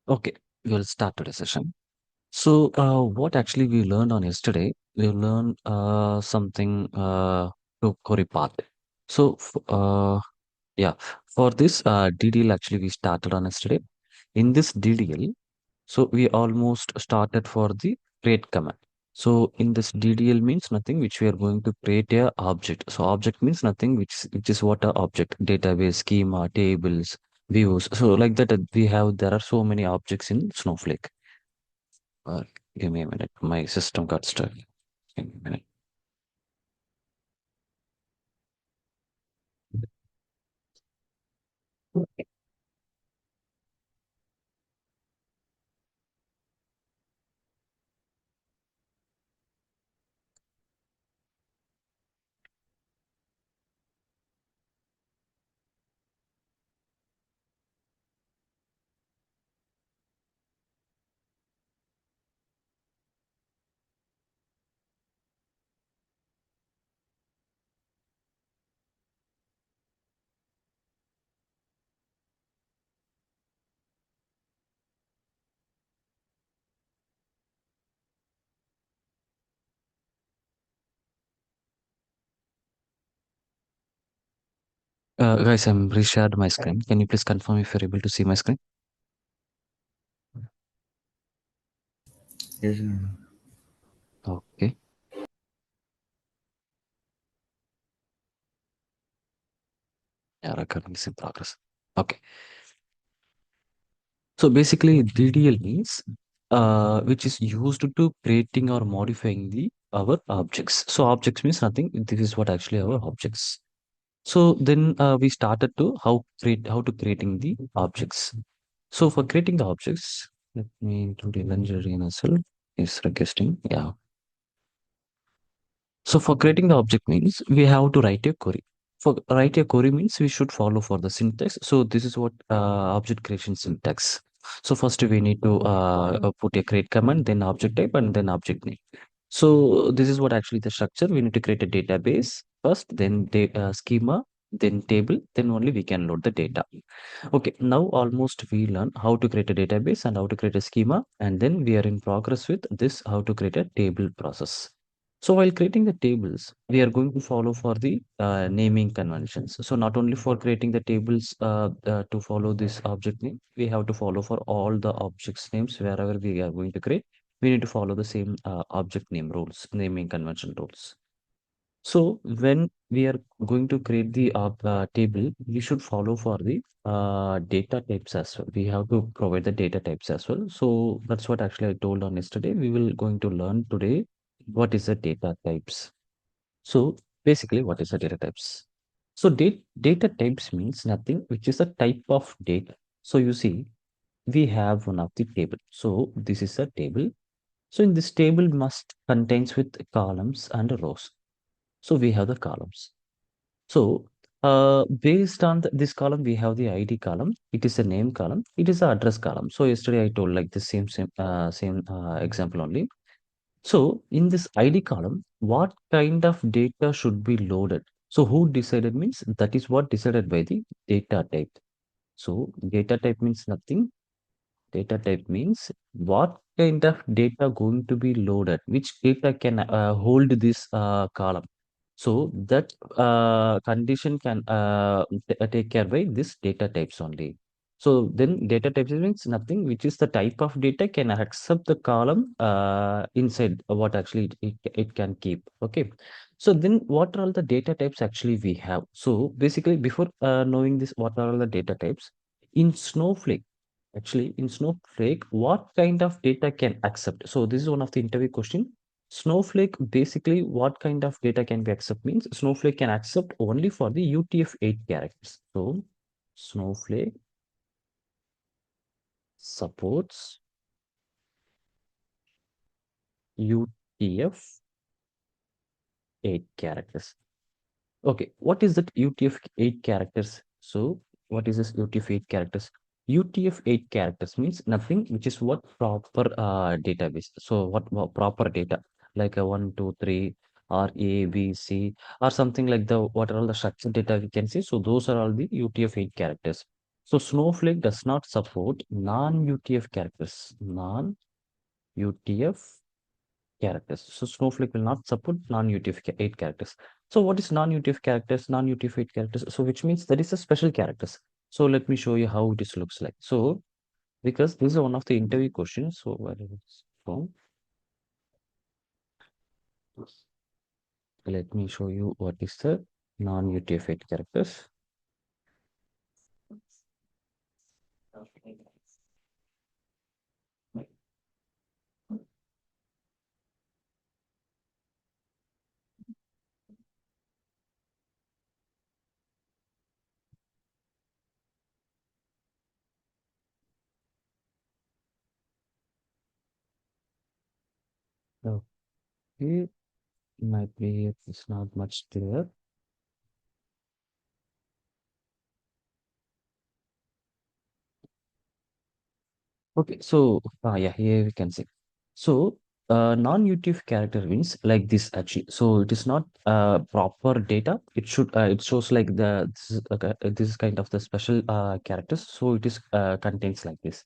Okay, we'll start today's session. So, what actually we learned on yesterday, we learned something to query path. So, yeah, for this DDL actually we started on yesterday. In this DDL, so we almost started for the create command. So in this DDL means nothing which we are going to create a object. So object means nothing which is what a object, database, schema, tables, views. So like that there are so many objects in Snowflake. Uh, Give me a minute. My system got stuck. Give me a minute. Guys, I'm reshared my screen. Can you please confirm if you're able to see my screen? Yes, Okay. Yeah, recording is in progress. Okay. So basically, DDL means which is used to creating or modifying the our objects. So objects means nothing. This is what actually our objects. So then we started to how to creating the objects. So for creating the objects, let me into the Langerin as well. Is requesting. Yeah. So for creating the object means we have to write a query. For write a query means we should follow for the syntax. So this is what object creation syntax. So first we need to put a create command, then object type, and then object name. So this is what actually the structure. We need to create a database first, then schema, then table, then only we can load the data. Okay, now almost we learn how to create a database and how to create a schema, and then we are in progress with this how to create a table process. So while creating the tables, we are going to follow for the naming conventions. So not only for creating the tables to follow this object name, we have to follow for all the objects names wherever we are going to create. We need to follow the same object name rules, naming convention rules. So when we are going to create the table, we should follow for the data types as well. We have to provide the data types as well. So that's what actually I told on yesterday. We will going to learn today what is the data types. So basically, what is the data types? So data types means nothing, which is a type of data. So you see, we have one of the table. So this is a table. So in this table must contains with columns and rows. So we have the columns. So based on this column, we have the ID column. It is a name column. It is the address column. So yesterday I told like the same example only. So in this ID column, what kind of data should be loaded? So who decided means that is what decided by the data type. So data type means nothing. Data type means what kind of data going to be loaded, which data can hold this column. So that condition can take care by this data types only. So then data types means nothing, which is the type of data can accept the column inside what actually it can keep. Okay. So then what are all the data types actually we have? So basically before knowing this, what are all the data types? In Snowflake, actually, in Snowflake, what kind of data can accept? So this is one of the interview question. Snowflake, basically, what kind of data can be accept means Snowflake can accept only for the UTF-8 characters. So Snowflake supports UTF-8 characters. Okay, what is that UTF-8 characters? So, what is this UTF-8 characters? UTF-8 characters means nothing, which is what proper database. So, what proper data like a 1, 2, 3, or A, B, C, or something like the what are all the structured data we can see. So, those are all the UTF-8 characters. So Snowflake does not support non-UTF characters. Non-UTF characters. So Snowflake will not support non-UTF-8 characters. So what is non-UTF characters? Non-UTF-8 characters. So which means that is a special characters. So let me show you how this looks like. So because this is one of the interview questions. So where is it from? Let me show you what is the non-UTF-8 characters. Okay, might be it's not much clear. Okay, so yeah, here we can see. So non-UTF character means like this actually. So it is not proper data. It shows like this is kind of the special characters. So it is contains like this.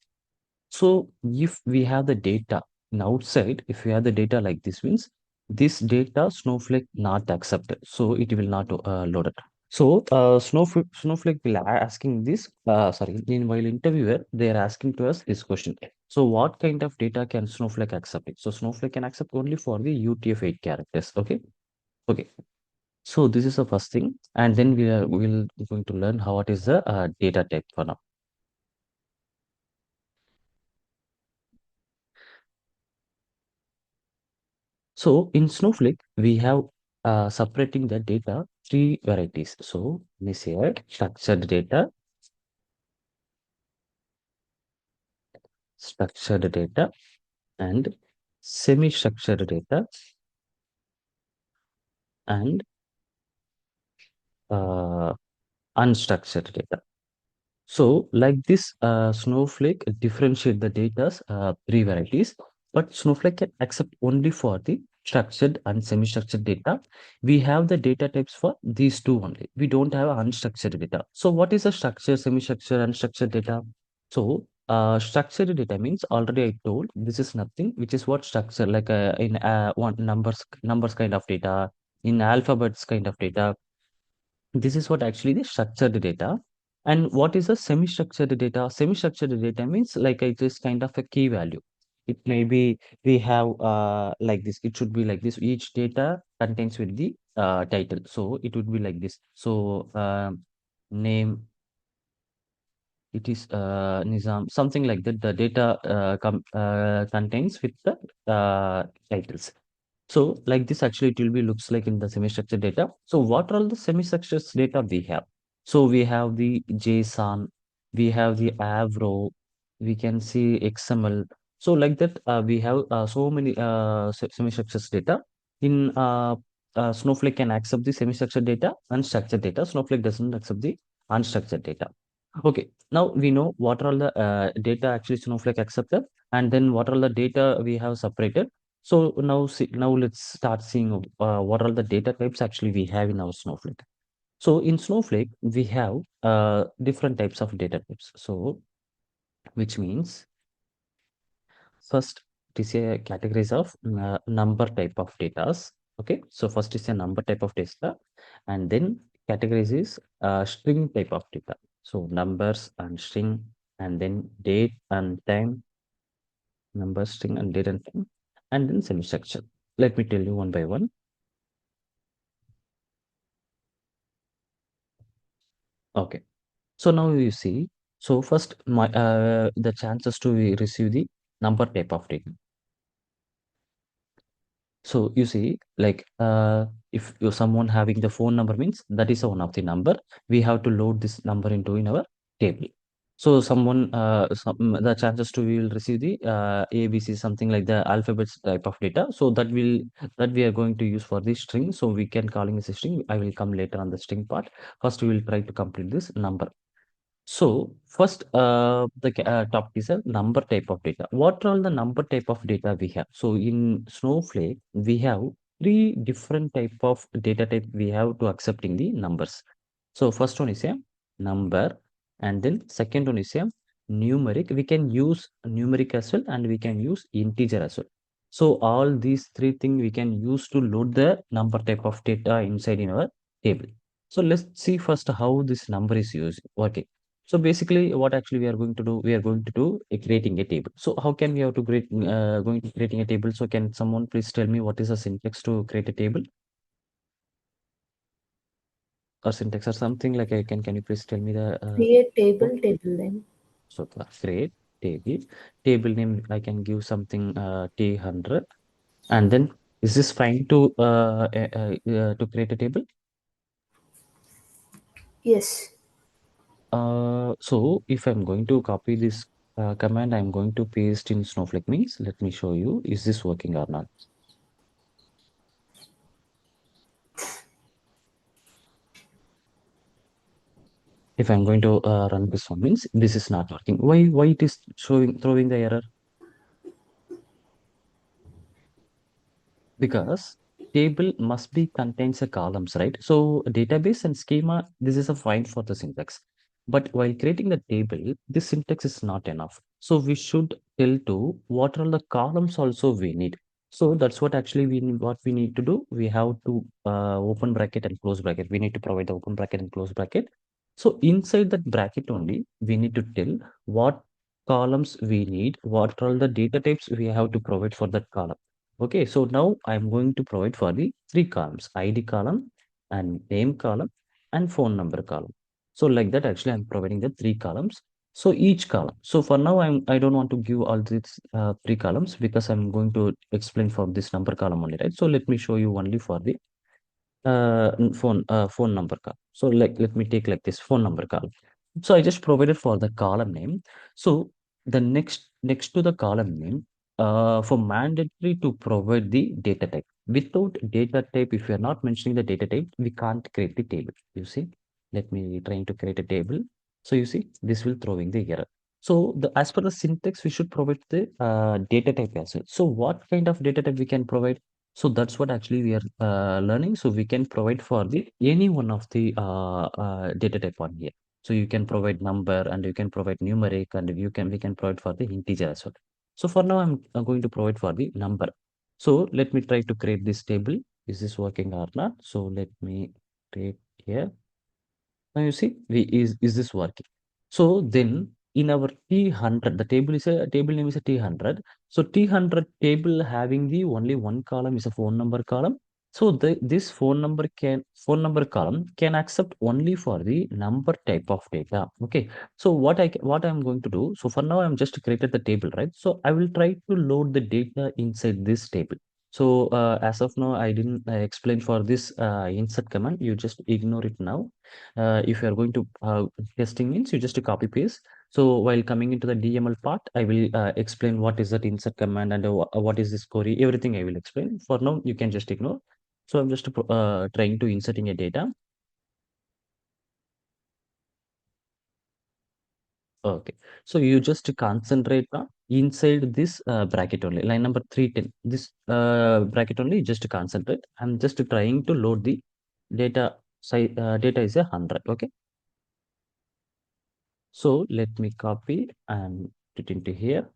So if we have the data in outside, if we have the data like this means this data Snowflake not accepted. So it will not load it. So Snowflake will asking this, sorry, in while interviewer, they are asking to us this question. So what kind of data can Snowflake accept it? So Snowflake can accept only for the UTF-8 characters. Okay. Okay. So this is the first thing. And then we'll going to learn how it is the data type for now. So in Snowflake, we have separating the data three varieties. So we say structured data, structured data, and semi-structured data, and uh, unstructured data. So like this, Snowflake differentiate the data's three varieties, but Snowflake can accept only for the structured and semi-structured data. We have the data types for these two only. We don't have unstructured data. So what is a structured, semi-structured, unstructured data? So structured data means already I told this is nothing, which is what structure like in one numbers kind of data, in alphabets kind of data. This is what actually the structured data. And what is a semi-structured data? Semi-structured data means like it is kind of a key value. It may be we have like this. It should be like this. Each data contains with the title. So it would be like this. So name, it is Nizam, something like that. The data contains with the titles. So like this actually it will be looks like in the semi-structured data. So what are all the semi-structured data we have? So we have the JSON, we have the Avro, we can see XML. So like that we have so many semi-structured data. In Snowflake can accept the semi-structured data and structured data. Snowflake doesn't accept the unstructured data. Okay, now we know what are all the data actually Snowflake accepted, and then what are all the data we have separated. So now let's start seeing what are the data types actually we have in our Snowflake. So in Snowflake, we have different types of data types. So which means first it is a categories of number type of data. Okay, so first is a number type of data, and then categories is string type of data. So numbers and string, and then date and time, number, string, and date and time, and then semi-structure. Let me tell you one by one. Okay. So now you see, so first my the chances to receive the number type of data. So you see, like if you're someone having the phone number means that is one of the number. We have to load this number into in our table. So the chances to we will receive the ABC something like the alphabets type of data. So that we are going to use for the string. So we can calling this a string. I will come later on the string part. First we will try to complete this number. So first, the topic is a number type of data. What are all the number type of data we have? So in Snowflake, we have three different type of data type we have to accepting the numbers. So first one is a number, And then second one is a numeric. We can use numeric as well, and we can use integer as well. So all these three things we can use to load the number type of data inside in our table. So let's see first how this number is used. Okay. So basically, what actually we are going to do, we are going to do creating a table. So how can we have to create, going to creating a table? So can someone please tell me what is the syntax to create a table, or syntax or something like can you please tell me the Create code? table name. So create table, table name I can give something T100, and then is this fine to create a table? Yes. So if I'm going to copy this command, I'm going to paste in Snowflake means. Let me show you, is this working or not? If I'm going to run this one means this is not working. Why it is showing throwing the error? Because table must be contains a columns, right? So database and schema, this is a fine for the syntax. But while creating the table, this syntax is not enough. So we should tell to what are the columns also we need. So that's what actually what we need to do. We have to open bracket and close bracket. We need to provide the open bracket and close bracket. So inside that bracket only, we need to tell what columns we need, what are the data types we have to provide for that column. Okay, so now I'm going to provide for the three columns, ID column and name column and phone number column. So like that, actually, I'm providing the three columns. So each column. So for now, I don't want to give all these three columns because I'm going to explain for this number column only, right? So let me show you only for the phone number column. So like let me take like this phone number column. So I just provided for the column name. So the next to the column name, for mandatory to provide the data type. Without data type, if you are not mentioning the data type, we can't create the table. You see, let me trying to create a table. So you see, this will throwing the error. So the as per the syntax, we should provide the data type as well. So what kind of data type we can provide? So that's what actually we are learning. So we can provide for the any one of the data type on here. So you can provide number and you can provide numeric and we can provide for the integer as well. So for now, I'm going to provide for the number. So let me try to create this table. Is this working or not? So let me create here. Now you see, is this working? So then in our T100, the table is a table name is a T100. So T100 table having the only one column is a phone number column. So this phone number column can accept only for the number type of data. Okay. So what I'm going to do. So for now I'm just created the table, right? So I will try to load the data inside this table. So as of now, I didn't explain for this insert command. You just ignore it now. If you are going to testing means you just copy paste. So while coming into the DML part, I will explain what is that insert command and what is this query. Everything I will explain. For now, you can just ignore. So I'm just trying to inserting a data. Okay. So you just concentrate on inside this bracket only, line number 310. This bracket only, just concentrate. I'm just trying to load the data. Data is 100. Okay. So let me copy and put it into here.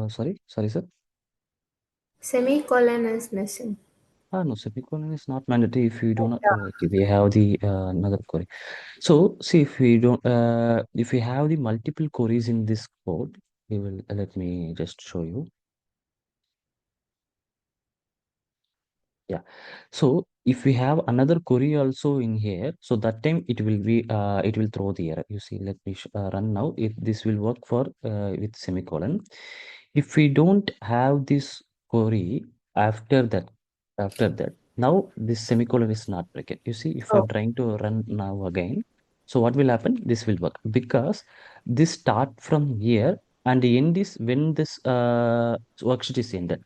Sorry, sir. Semicolon is missing. No, semicolon is not mandatory if you do not. Okay, we have the another query. So, see, if we have the multiple queries in this code, we will let me just show you. Yeah. So if we have another query also in here, so that time it will throw the error. You see, let me run now. If this will work for with semicolon. If we don't have this query after that, now this semicolon is not breaking. You see, if Oh, I'm trying to run now again, so what will happen? This will work because this start from here and the end is when this worksheet is ended.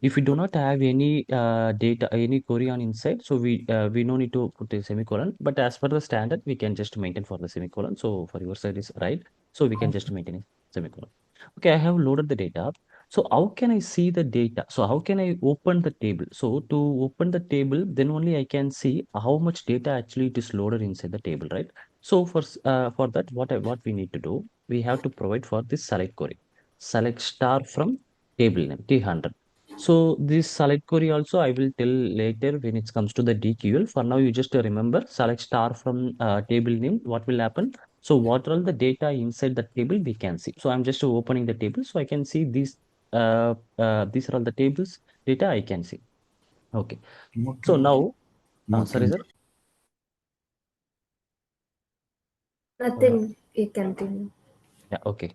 If we do not have any data, any query on inside, so we no need to put a semicolon. But as per the standard, we can just maintain for the semicolon. So for your side is right. So we can just maintain a semicolon. Okay, I have loaded the data. So how can I see the data? So how can I open the table? So to open the table, then only I can see how much data actually it is loaded inside the table, right? So for that, what we need to do, we have to provide for this select query. Select star from table name T100. So this select query also I will tell later when it comes to the DQL. For now, you just remember select star from table name. What will happen? So what are all the data inside the table we can see. So I'm just opening the table so I can see these are all the tables data I can see. Okay. So Okay. now, sorry, Nothing. sir. Uh, Nothing. You continue. yeah. Okay.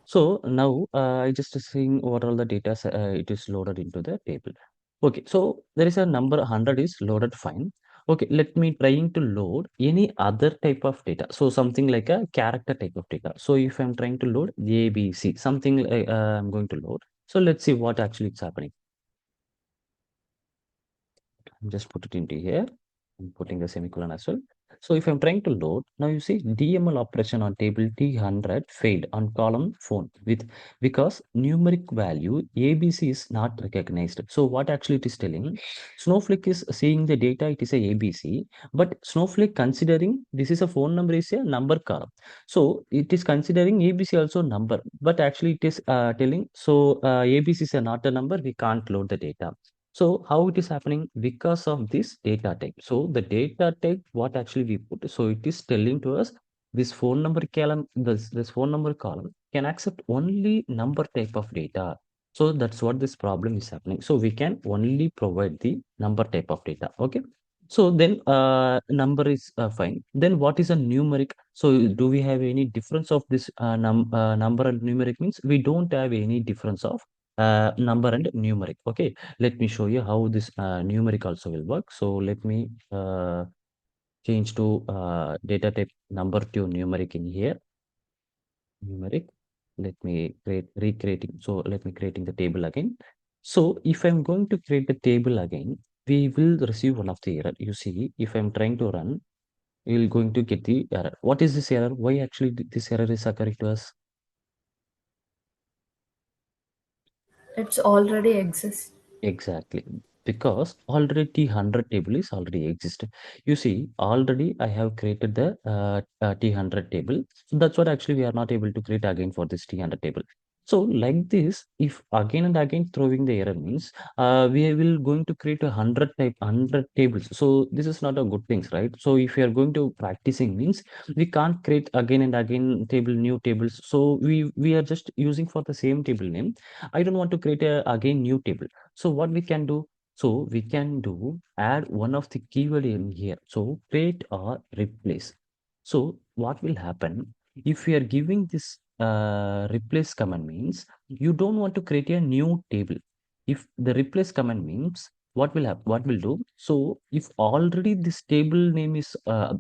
So now I just seeing what all the data it is loaded into the table. Okay, so there is a number 100 is loaded fine. Okay, let me trying to load any other type of data. So something like a character type of data. So if I'm trying to load ABC, something like, I'm going to load. So let's see what actually is happening. Just put it into here. I'm putting the semicolon as well. So if I'm trying to load, now you see DML operation on table T100 failed on column phone with because numeric value ABC is not recognized. So what actually it is telling, Snowflake is seeing the data, it is a ABC, but Snowflake considering this is a phone number is a number column. So it is considering ABC also number, but actually it is telling, so ABC is not a number, we can't load the data. So how it is happening because of this data type. So the data type, what actually we put, so it is telling to us this phone number column, this phone number column can accept only number type of data. So that's what this problem is happening. So we can only provide the number type of data. Okay. So then number is fine. Then what is a numeric? So do we have any difference of this number and numeric means we don't have any difference of number and numeric. Okay, let me show you how this numeric also will work. So let me change to data type number to numeric in here. Numeric. Let me recreating. So let me creating the table again. So if I'm going to create the table again, we will receive one of the error. You see, if I'm trying to run, we're going to get the error. What is this error? Why actually this error is occurring to us? It's already exists. Exactly. Because already 100 table is already existed. You see, already I have created the T100 table. So that's what actually we are not able to create again for this T100 table. So like this, if again and again throwing the error means we will going to create 100 tables. So this is not a good things, right? So if you are going to practicing means we can't create again and again new tables. So we are just using for the same table name. I don't want to create a again new table. So what we can do? So we can do add one of the keyword in here. So create or replace. So what will happen if we are giving this replace command means you don't want to create a new table. If the replace command means what will happen? What will do? So if already this table name is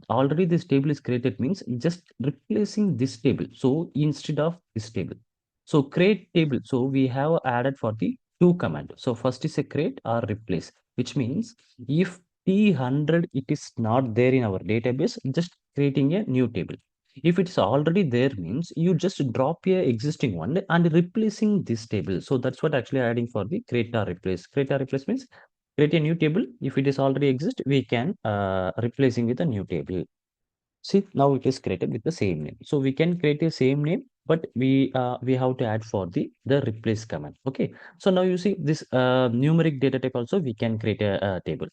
already this table is created means just replacing this table. So instead of this table. So create table. So we have added for the two command. So first is a create or replace, which means if T100 it is not there in our database, just creating a new table. If it's already there means you just drop a existing one and replacing this table. So that's what actually adding for the create or replace. Create or replace means create a new table. If it is already exist, we can replacing with a new table. See, now it is created with the same name. So we can create a same name, but we have to add for the replace command. Okay. So now you see this numeric data type also we can create a table.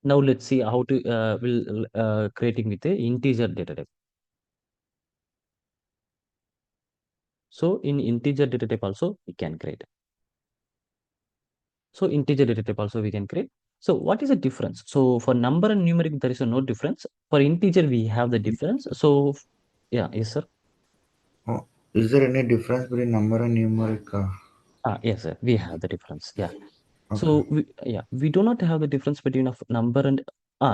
Now let's see how to will creating with the integer data type. So in integer data type also we can create. So integer data type also we can create. So what is the difference? So for number and numeric there is no difference. For integer we have the difference. So yeah, yes sir. Oh, is there any difference between number and numeric? Yes sir. We have the difference. Yeah. Okay. So we do not have the difference between of number and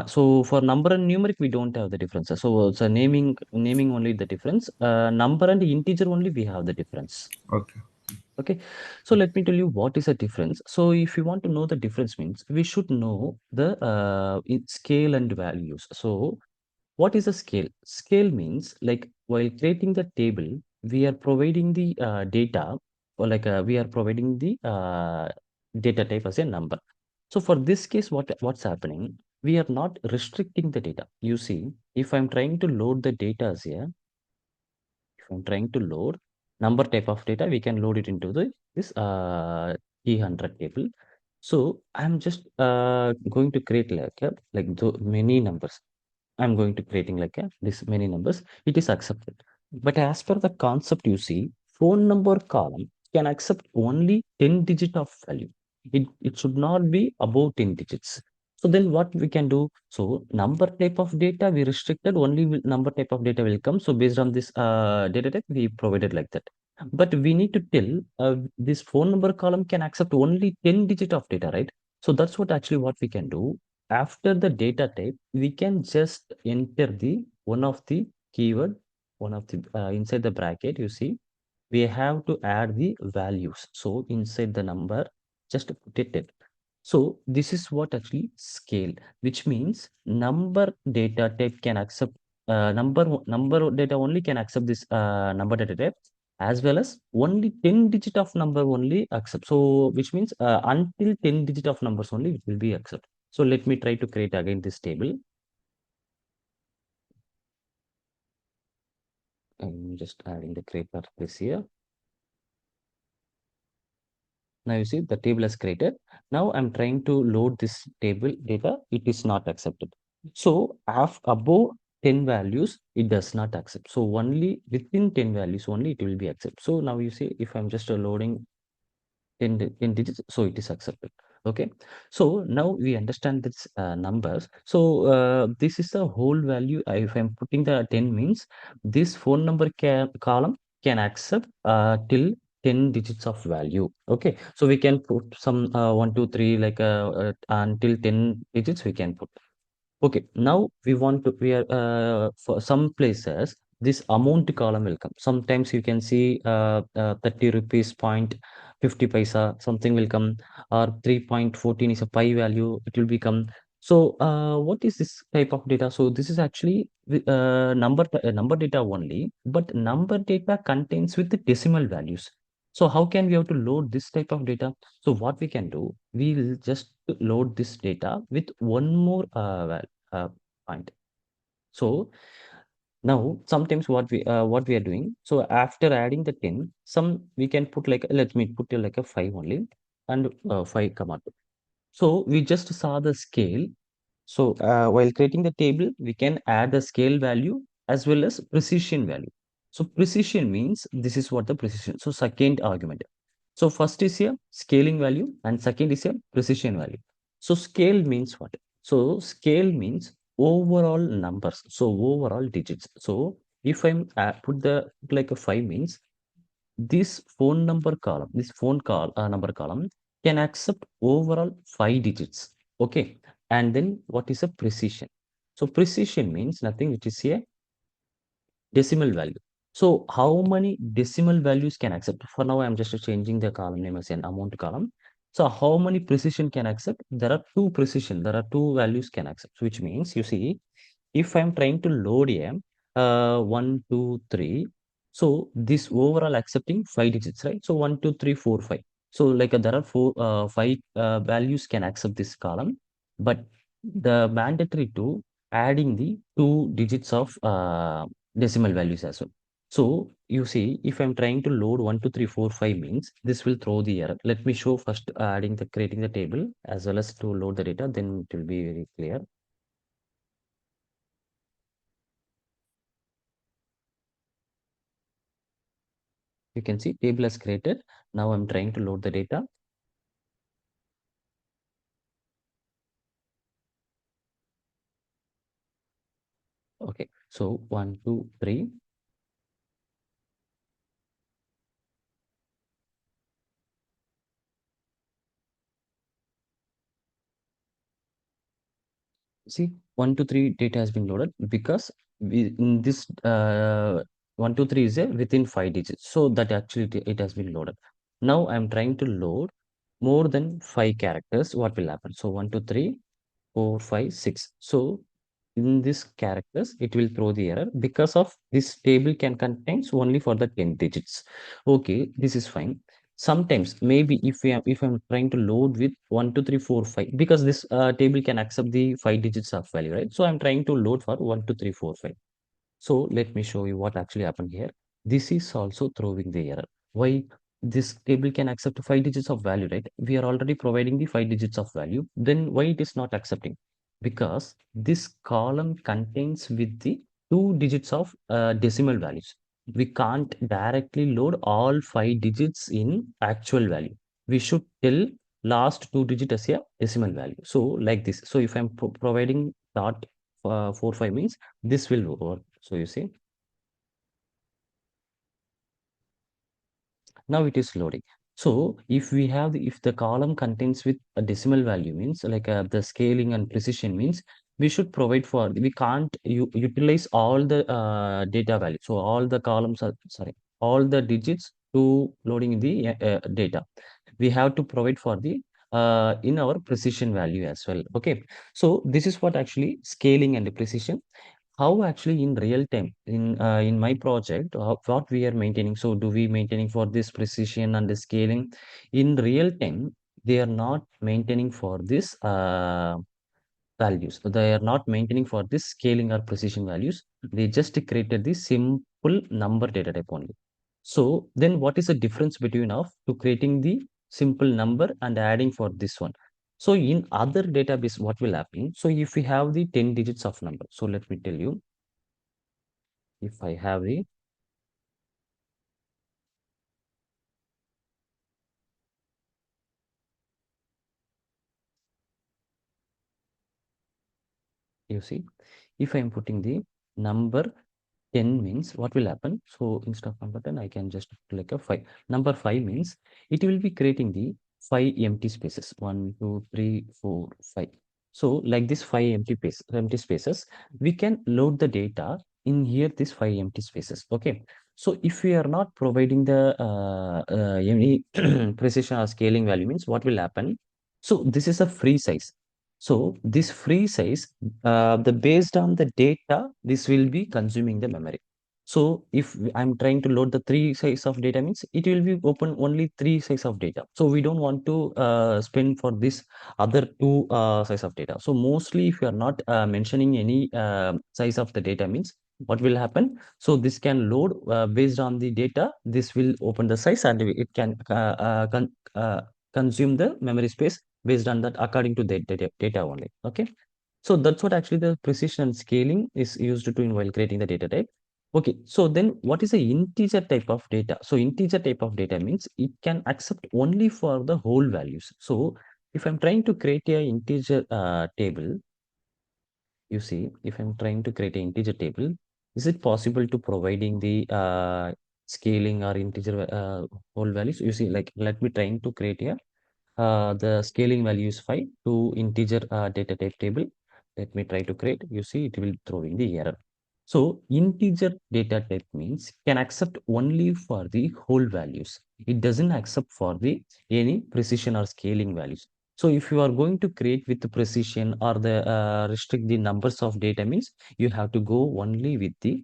so for number and numeric we don't have the difference. So it's a naming only the difference. Number and integer only we have the difference. Okay. Okay, so let me tell you what is the difference. So if you want to know the difference means we should know the scale and values. So what is a scale? Scale means like while creating the table, we are providing the data, or like we are providing the data type as a number. So for this case, what's happening? We are not restricting the data. You see, if I'm trying to load the data as a, if I'm trying to load number type of data, we can load it into the this T100 table. So I'm just going to create like many numbers. I'm going to creating like this many numbers. It is accepted. But as per the concept, you see, phone number column can accept only 10 digit of value. It should not be above 10 digits. So then what we can do? So number type of data we restricted, only number type of data will come. So based on this data type, we provided like that. But we need to tell this phone number column can accept only 10 digit of data, right? So that's what actually what we can do. After the data type, we can just enter the one of the keyword, one of the inside the bracket, you see, we have to add the values. So inside the number, just put it. So this is what actually scale, which means number data type can accept number data only can accept this number data type, as well as only 10 digit of number only accept. So which means until 10 digit of numbers only it will be accept. So let me try to create again this table. I'm just adding the create this here. Now you see the table is created. Now I'm trying to load this table data. It is not accepted. So above 10 values, it does not accept. So only within 10 values only it will be accept. So now you see if I'm just loading 10 digits, so it is accepted. Okay, so now we understand this numbers. So this is the whole value. If I'm putting the 10 means this phone number column can accept till 10 digits of value. Okay, so we can put some 1 2 3 like until 10 digits we can put. Okay, now we are for some places, this amount column will come. Sometimes you can see 30 rupees point 50 paisa, something will come, or 3.14 is a pi value, it will become. So what is this type of data? So this is actually number data only, but number data contains with the decimal values. So how can we have to load this type of data? So what we can do, we will just load this data with one more uh, point. So now sometimes what we are doing. So after adding the 10, some we can put like let me put it like a 5 only, and 5 comma 2. So we just saw the scale. So while creating the table, we can add the scale value as well as precision value. So precision means this is what the precision. So second argument. So first is a scaling value and second is a precision value. So scale means what? So scale means overall numbers. So overall digits. So if I'm put the like a 5 means this phone number column, this phone call number column can accept overall 5 digits. Okay. And then what is a precision? So precision means nothing, which is a decimal value. So how many decimal values can accept? For now, I'm just changing the column name as an amount column. So how many precision can accept? There are two precision. There are two values can accept, which means you see if I'm trying to load a 1, 2, 3, so this overall accepting 5 digits, right? So 1, 2, 3, 4, 5. So like there are five values can accept this column, but the mandatory to adding the 2 digits of decimal values as well. So you see, if I'm trying to load 1, 2, 3, 4, 5 means this will throw the error. Let me show first adding the creating the table as well as to load the data, then it will be very clear. You can see table is created. Now I'm trying to load the data. Okay, so 1, 2, 3. See, 1, 2, 3 data has been loaded because in this 1, 2, 3 is a within 5 digits. So that actually it has been loaded. Now I'm trying to load more than 5 characters. What will happen? So 1, 2, 3, 4, 5, 6. So in this characters, it will throw the error because of this table can contains only for the 10 digits. Okay, this is fine. Sometimes maybe if I'm trying to load with 1, 2, 3, 4, 5, because this table can accept the 5 digits of value, right? So I'm trying to load for 1, 2, 3, 4, 5. So let me show you what actually happened here. This is also throwing the error. Why? This table can accept 5 digits of value, right? We are already providing the 5 digits of value. Then why it is not accepting? Because this column contains with the 2 digits of decimal values. We can't directly load all 5 digits in actual value. We should tell last 2 digit as a decimal value. So like this. So if I'm providing dot 45 means this will work. So you see, now it is loading. So if we have if the column contains with a decimal value means like the scaling and precision means we should provide for, we can't utilize all the data value. So all the columns are, sorry, all the digits to loading the data. We have to provide for the in our precision value as well. Okay. So this is what actually scaling and precision. How actually in real time in my project, what we are maintaining, so do we maintaining for this precision and the scaling in real time? They are not maintaining for this values. So they are not maintaining for this scaling or precision values. They just created the simple number data type only. So then what is the difference between of to creating the simple number and adding for this one? So in other database, what will happen? So if we have the 10 digits of number, so let me tell you, if I have the, you see, if I am putting the number 10 means what will happen? So instead of number 10, I can just put like a 5. Number 5 means it will be creating the 5 empty spaces. 1, 2, 3, 4, 5. So like this 5 empty spaces, we can load the data in here, this 5 empty spaces. Okay. So if we are not providing the any precision or scaling value means what will happen? So this is a free size. So this free size, the based on the data, this will be consuming the memory. So if I'm trying to load the 3 size of data means it will be open only 3 size of data. So we don't want to spend for this other 2 size of data. So mostly if you are not mentioning any size of the data means what will happen? So this can load based on the data. This will open the size and it can consume the memory space based on that according to the data only. Okay. So that's what actually the precision and scaling is used to do while creating the data type. Okay. So then what is the integer type of data? So integer type of data means it can accept only for the whole values. So if I'm trying to create a integer table, you see, if I'm trying to create an integer table, is it possible to providing the scaling or integer whole values? You see, like let me trying to create a the scaling value is 5 to integer data type table. Let me try to create. You see, it will throw in the error. So integer data type means can accept only for the whole values. It doesn't accept for the any precision or scaling values. So if you are going to create with the precision or the restrict the numbers of data means you have to go only with the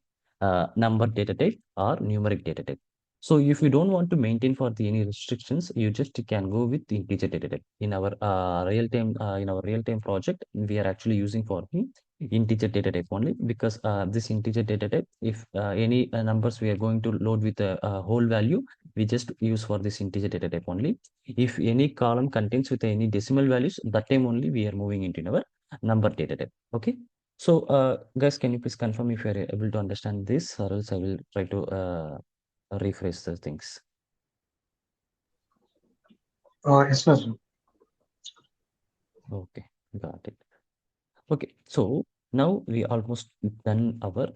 number data type or numeric data type. So if you don't want to maintain for the any restrictions, you just can go with the integer data type. In our real time project, we are actually using for the integer data type only because this integer data type, if any numbers we are going to load with a whole value, we just use for this integer data type only. If any column contains with any decimal values, that time only we are moving into our number data type. Okay. So guys, can you please confirm if you are able to understand this, or else I will try to rephrase the things. Yes, Nizam. Okay, got it. Okay, so now we almost done our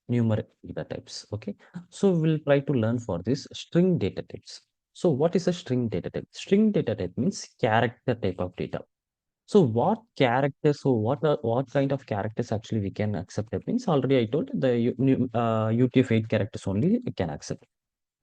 numeric data types. Okay, so we'll try to learn for this string data types. So what is a string data type? String data type means character type of data. So what characters, so what kind of characters actually we can accept? That means already I told the UTF-8 characters only we can accept.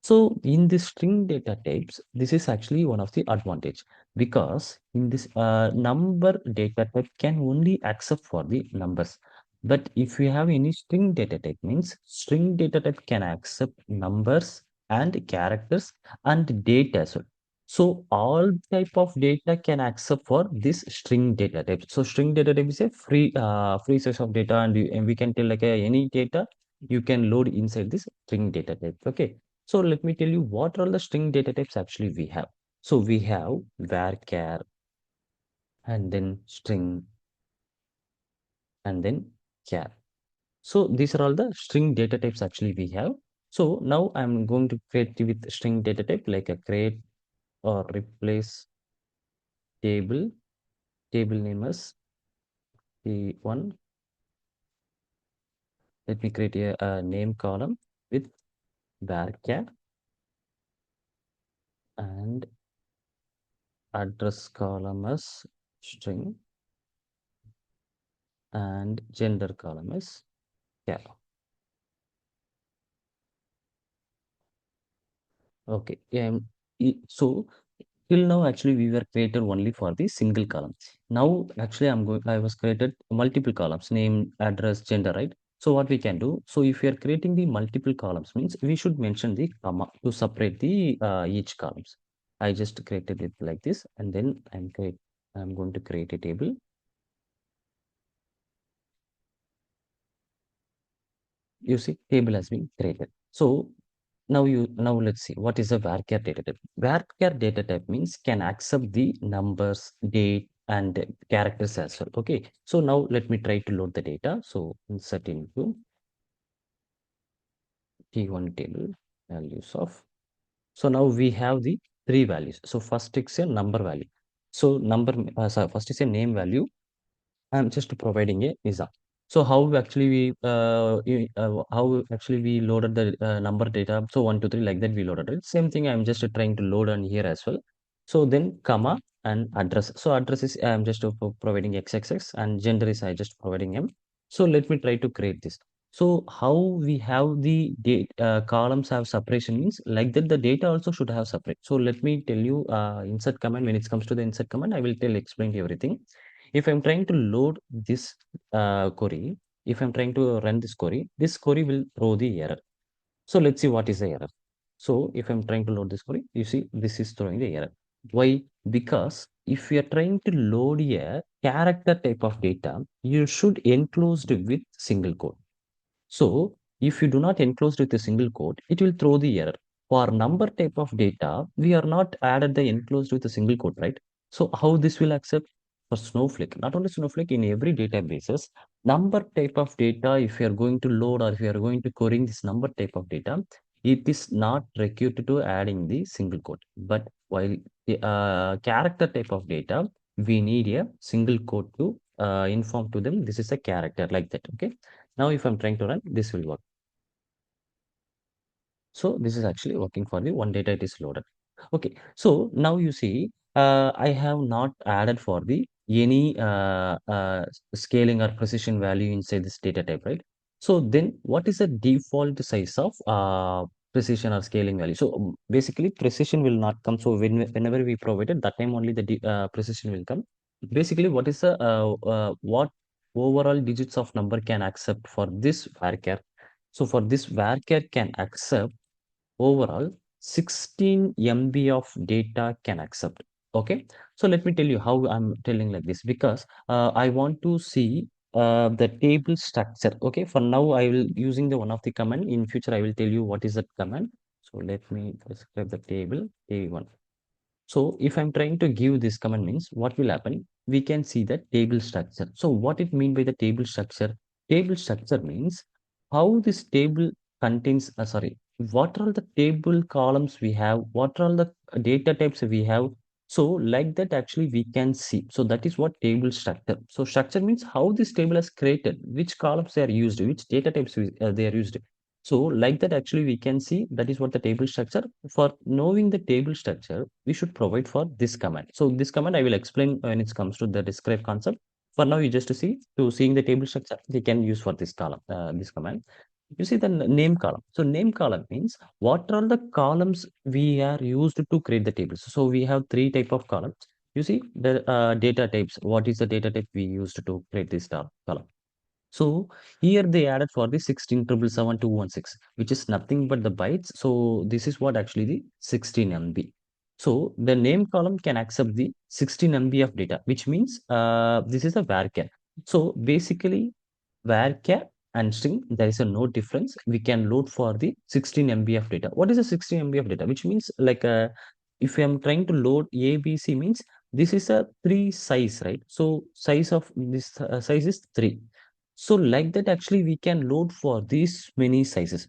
So in the string data types, this is actually one of the advantage, because in this number data type can only accept for the numbers. But if you have any string data type, means string data type can accept numbers and characters and date as well. So all type of data can accept for this string data type. So string data type is a free source of data, and we can tell like any data you can load inside this string data type. Okay. So let me tell you what are the string data types actually we have. So we have varchar, and then string, and then char. So these are all the string data types actually we have. So now I'm going to create with string data type like a create or replace table. Table name is T1. Let me create a name column with varchar, and address column as string, and gender column is char. Okay. So till now, actually, we were created only for the single column. Now, actually, I was created multiple columns, name, address, gender, right? So what we can do, so if we are creating the multiple columns, means we should mention the comma to separate the each columns. I just created it like this, and then I'm going to create a table. You see, table has been created. So now let's see what is a varchar data type. Varchar data type means can accept the numbers, date, and characters as well. Okay. So now let me try to load the data. So insert into T1 table values of. So now we have the three values. So first is a number value. So first is a name value. I'm just providing a Nizam. So how actually we loaded the number data. So 1, 2, 3 like that we loaded it. Same thing I'm just trying to load on here as well. So then comma and address. So address is I'm just providing XXX, and gender is I just providing M. So let me try to create this. So how we have the date columns have separation means like that the data also should have separate. So let me tell you insert command. When it comes to the insert command, I will explain everything. If I'm trying to load this query, if I'm trying to run this query will throw the error. So let's see what is the error. So if I'm trying to load this query, you see this is throwing the error. Why? Because if you are trying to load a character type of data, you should enclosed with single quote. So if you do not enclose with a single quote, it will throw the error. For number type of data, we are not added the enclosed with a single quote, right? So how this will accept for Snowflake? Not only Snowflake, in every databases, number type of data, if you are going to load or if you are going to querying this number type of data, it is not required to adding the single quote. But while the character type of data, we need a single quote to inform to them this is a character like that. Okay. Now, if I'm trying to run, this will work. So this is actually working for the one data it is loaded. Okay. So now you see, I have not added for the any scaling or precision value inside this data type, right? So then what is the default size of precision or scaling value? So basically precision will not come. So whenever we provide it, that time only the precision will come. Basically, what is the what overall digits of number can accept for this varchar? So for this varchar can accept overall 16 MB of data can accept. Okay. So let me tell you how I'm telling like this, because I want to see the table structure. Okay. For now, I will using the one of the command. In future, I will tell you what is that command. So let me describe the table A1. So if I'm trying to give this command means what will happen? We can see the table structure. So what it mean by the table structure? Table structure means how this table contains, what are the table columns we have? What are the data types we have? So like that actually we can see. So that is what table structure. So structure means how this table is created, which columns they are used, which data types they are used. So like that, actually, we can see that is what the table structure. For knowing the table structure, we should provide for this command. So this command I will explain when it comes to the describe concept. For now, you just to see to seeing the table structure, we can use for this column, this command. You see the name column. So name column means what are all the columns we are used to create the tables. So we have three type of columns. You see the data types. What is the data type we used to create this column? So here they added for the 16,777,216, which is nothing but the bytes. So this is what actually the 16 MB. So the name column can accept the 16 MB of data, which means this is a varchar. So basically varchar and string, there is a no difference. We can load for the 16 MB of data. What is a 16 MB of data? Which means like if I am trying to load ABC means this is a 3 size, right? So size of this size is 3. So like that, actually, we can load for these many sizes.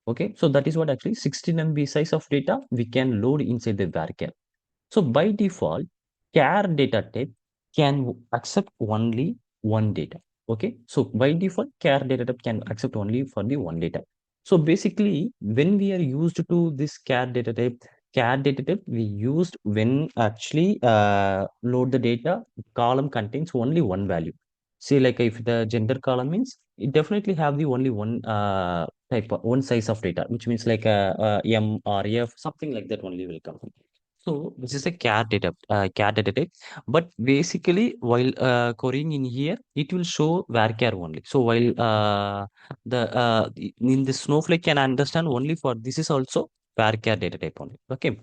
Okay, so that is what actually 16 MB size of data we can load inside the varchar. So by default, char data type can accept only one data. Okay, so by default, char data type can accept only for the one data. So basically, when we are used to this char data type we used when actually load the data column contains only one value. See, like if the gender column means it definitely have the only one type of one size of data, which means like M or F, something like that only will come. So this is a cat data type. But basically, while querying in here, it will show varchar only. So while in the Snowflake can understand only for this is also varchar data type only. Okay.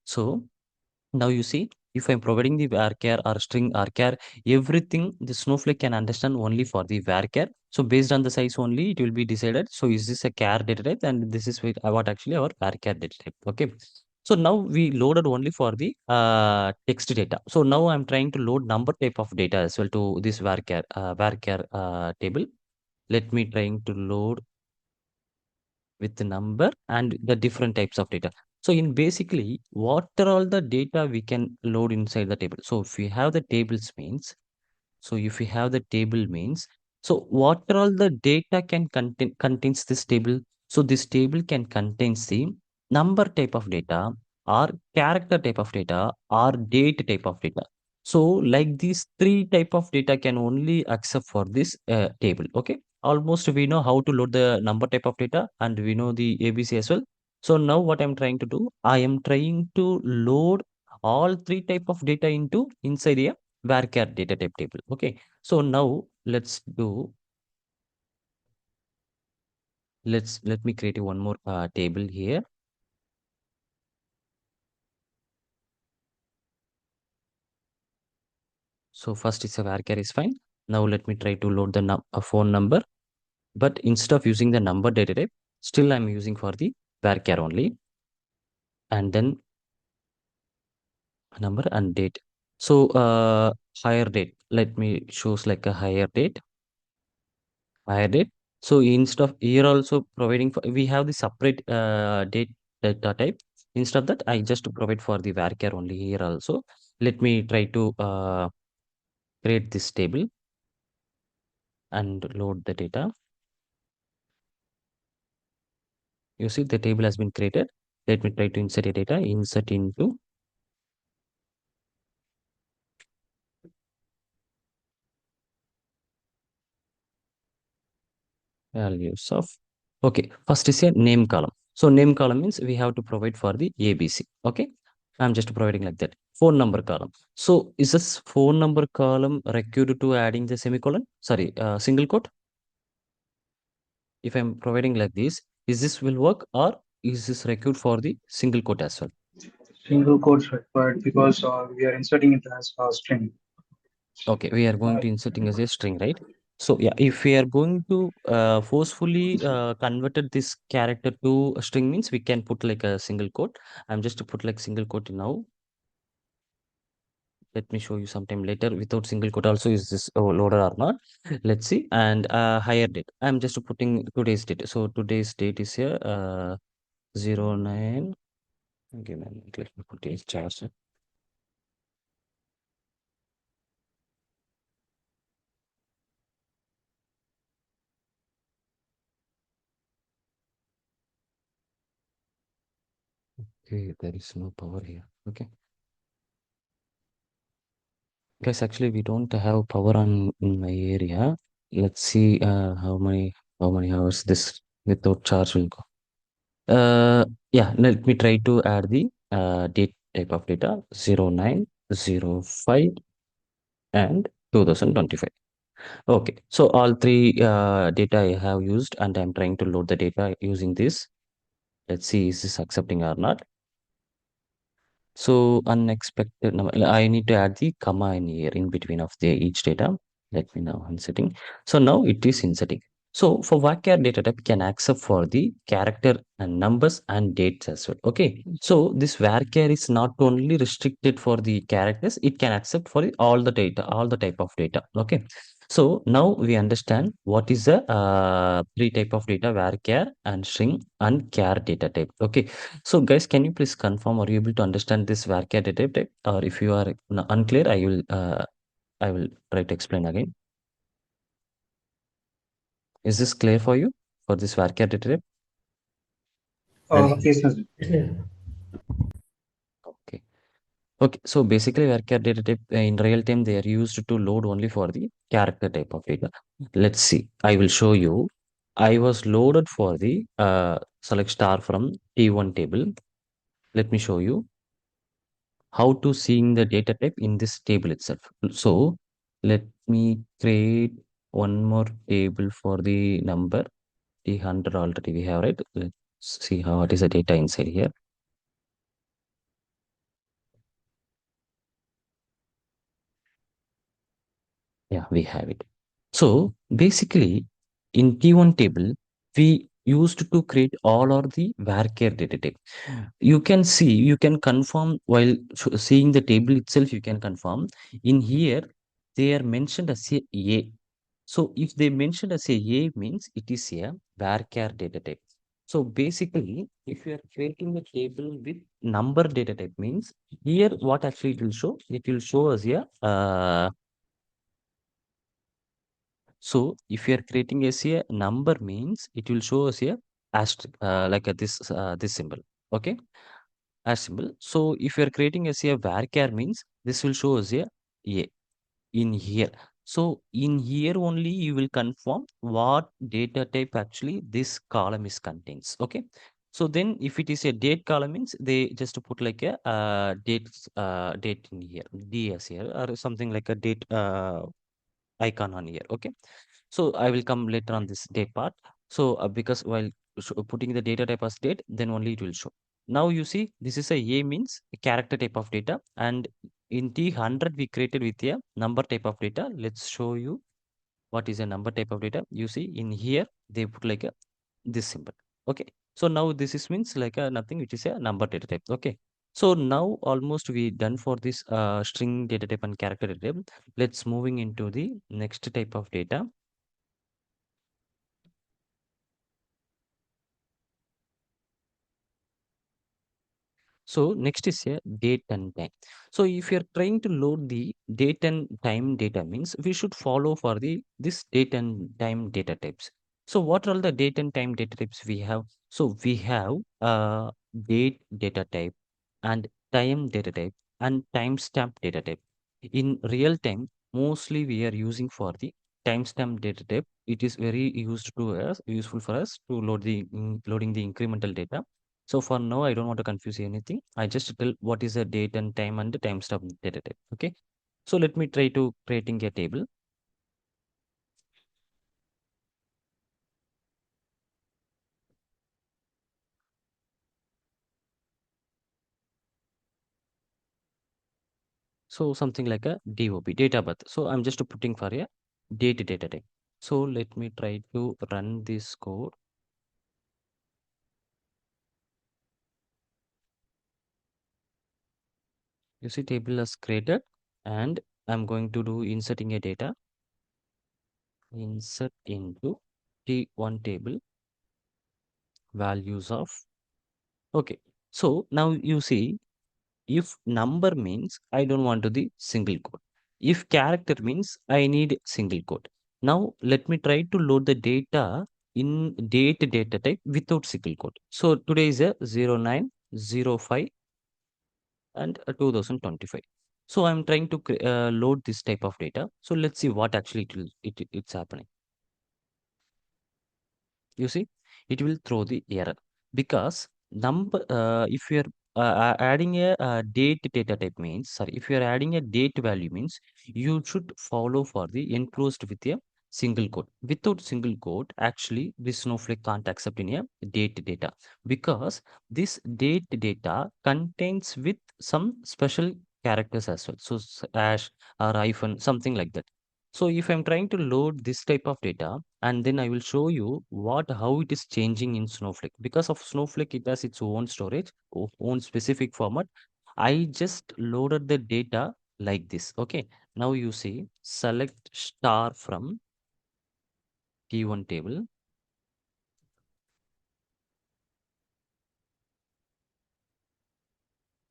So now you see, if I'm providing the varchar or string varchar, everything the Snowflake can understand only for the varchar. So based on the size only, it will be decided. So is this a char data type, and this is what actually our varchar data type. Okay. So now we loaded only for the text data. So now I'm trying to load number type of data as well to this varchar table. Let me trying to load with the number and the different types of data. So in basically, what are all the data we can load inside the table? So if we have the tables means, so if we have the table means, so what are all the data can contains this table? So this table can contains the number type of data or character type of data or date type of data. So like these three type of data can only accept for this table. Okay. Almost we know how to load the number type of data and we know the ABC as well. So now what I'm trying to do, I am trying to load all three type of data into inside a varchar data type table. Okay, so now let me create one more table here. So first it's a varchar is fine. Now let me try to load the phone number, but instead of using the number data type, still I'm using for the varchar only, and then number and date. So higher date. Let me shows like a higher date. So instead of here also providing for, we have the separate date data type. Instead of that, I just provide for the varchar only here also. Let me try to create this table and load the data. You see the table has been created. Let me try to insert a data, insert into values of, okay, first is a name column. So name column means we have to provide for the ABC. Okay, I'm just providing like that. Phone number column. So is this phone number column required to adding the semicolon, sorry, single quote? If I'm providing like this, is this will work, or is this required for the single quote as well? Single quotes required because we are inserting it as a string. Okay, we are going to inserting as a string, right? So yeah, if we are going to forcefully converted this character to a string means we can put like a single quote. I'm just to put like single quote now. Let me show you sometime later without single quote also is this loaded or not. Let's see. And higher date. I'm just putting today's date. So today's date is here 09. Give me a minute. Let me put it charge. Okay, there is no power here. Okay. Guys, actually we don't have power on in my area. Let's see how many hours this Without charge will go. Yeah, let me try to add the date type of data 0905 and 2025. Okay, so all three data I have used, and I'm trying to load the data using this. Let's see, is this accepting or not? So unexpected number. I need to add the comma in here in between of the each data. Let me now inserting. So now it is inserting. So for varchar data type can accept for the character and numbers and dates as well. Okay. So this varchar is not only restricted for the characters, it can accept for all the data, all the type of data. Okay. So now we understand what is the three type of data: varchar and string and char data type. Okay. So guys, can you please confirm, are you able to understand this varchar data type? Or if you are unclear, I will try to explain again. Is this clear for you for this varchar data type? Yes, Nizam. Okay. Okay. So basically, varchar data type in real time they are used to load only for the character type of data. Let's see. I will show you. I was loaded for the select star from T1 table. Let me show you how to seeing the data type in this table itself. So let me create one more table for the number. The 100 already we have, right? Let's see how what is the data inside here. Yeah, we have it. So basically in T1 table, we used to create all of the varchar data type. You can see, you can confirm while seeing the table itself, you can confirm in here, they are mentioned as a. So if they mentioned as a means it is a varchar data type. So basically, if you are creating a table with number data type means here what actually it will show? It will show as a so if you are creating as a number means it will show as a asterisk like this symbol. Okay, as symbol. So if you are creating as a varchar means this will show as a in here. So in here only you will confirm what data type actually this column is contains. Okay. So then if it is a date column means they just put like a date in here, DS here or something like a date icon on here. Okay. So I will come later on this date part. So because while putting the data type as date, then only it will show. Now you see this is a means a character type of data, and in T100 we created with a number type of data. Let's show you what is a number type of data. You see in here they put like a this symbol. Okay. So now this is means like a nothing which is a number data type. Okay. So now almost we done for this string data type and character data type. Let's moving into the next type of data. So next is a date and time. So if you're trying to load the date and time data means we should follow for the this date and time data types. So what are all the date and time data types we have? So we have date data type and time data type and timestamp data type. In real time, mostly we are using for the timestamp data type. It is very used to us, useful for us to load the loading the incremental data. So for now, I don't want to confuse anything. I just tell what is the date and time and the timestamp data type. Okay. So let me try to creating a table. So something like a DOB, date of birth. So I'm just putting for a date data type. So let me try to run this code. You see table is created and I'm going to do inserting a data. Insert into T1 table values of. Okay. So now you see if number means I don't want to the single quote. If character means I need single quote. Now let me try to load the data in date data type without single quote. So today is a 0905 and 2025. So I'm trying to load this type of data. So let's see what actually it's happening. You see it will throw the error because number if you're adding a date data type means, sorry, if you're adding a date value means you should follow for the enclosed with a single quote. Without single quote, actually, this Snowflake can't accept in a date data because this date data contains with some special characters as well. So hash or hyphen, something like that. So if I'm trying to load this type of data, and then I will show you how it is changing in Snowflake. Because of Snowflake, it has its own storage, own specific format. I just loaded the data like this. Okay. Now you see, select star from T1 table.